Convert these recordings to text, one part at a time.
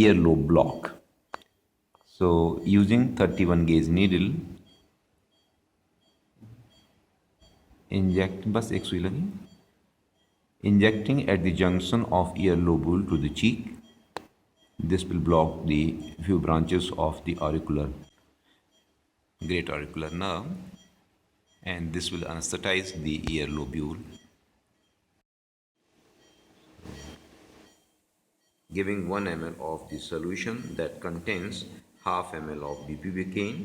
earlobe block. So using 31 gauge needle, inject बस एक सुई लगी, injecting at the junction of earlobule to the cheek. This will block the few branches of the auricular, great auricular nerve, and this will anesthetize the earlobule, giving 1 ml of the solution that contains half ml of bupivacaine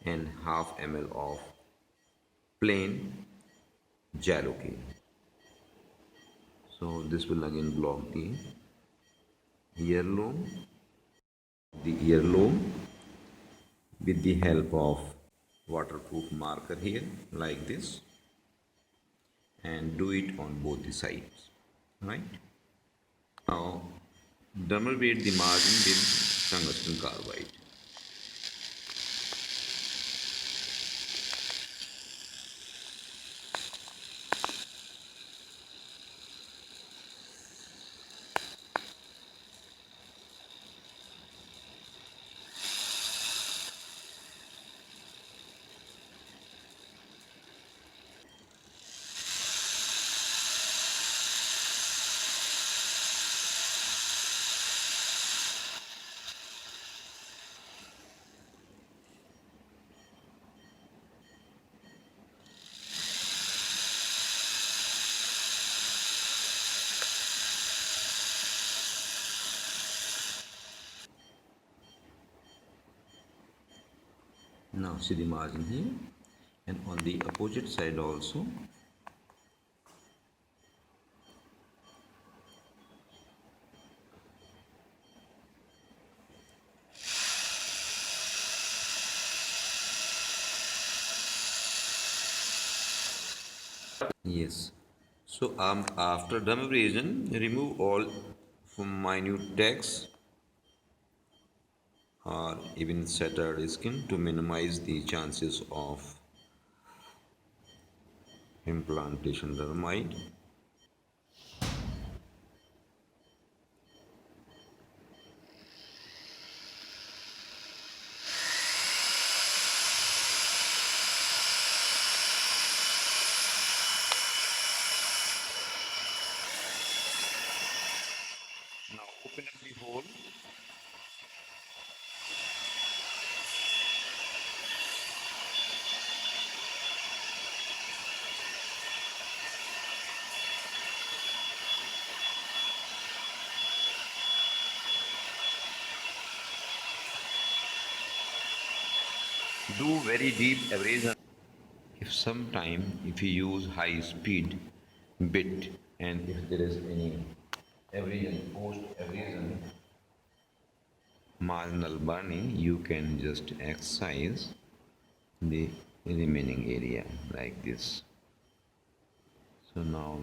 and half ml of plain xylocaine. So this will again block earlobe, the earlobe with the help of waterproof marker here like this, and do it on both the sides, right? Now dermabrate the margin with tungsten carbide. Now see the margin here, and on the opposite side also. Yes. So after dermabrasion, remove all from minute tags or even shattered skin to minimize the chances of implantation dermite. Now open up the hole. Do very deep abrasion. If sometime if you use high speed bit, and if there is any abrasion, post abrasion, marginal burning, you can just excise the remaining area like this. So now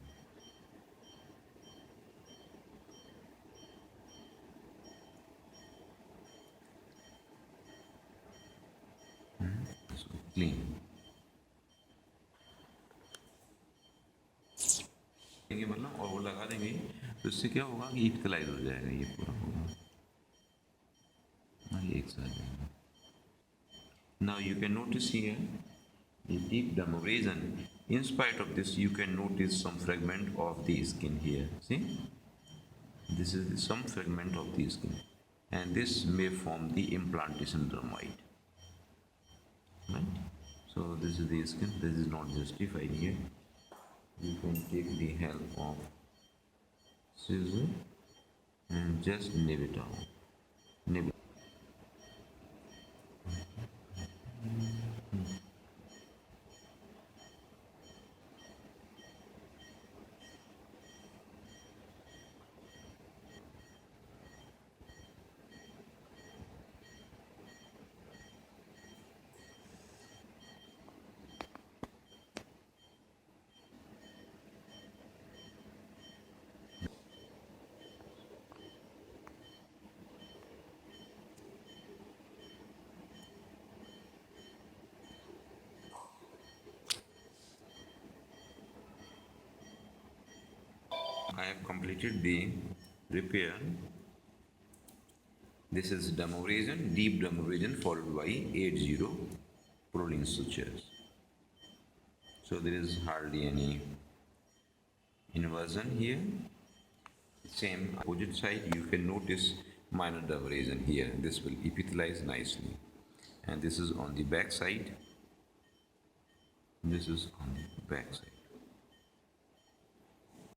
so clean देंगे मतलब, और वो लगा देंगे तो इससे क्या होगा कि इक्वलाइज हो जाएगा, ये पूरा होगा। हाँ, ये एक साथ जाएगा। Now you can notice here the deep dermabrasion. In spite of this, you can notice some fragment of the skin here. See, this is some fragment of the skin, and this may form the implantation dermite. Right? So this is the skin. This is not justified here. You can take the help of scissor and just nib it out. Nib. I have completed the repair. This is dermabrasion, deep dermabrasion followed by 80 prolene sutures. So there is hardly any inversion here. Same opposite side, you can notice minor dermabrasion here. This will epithelize nicely. And this is on the back side. This is on the back side.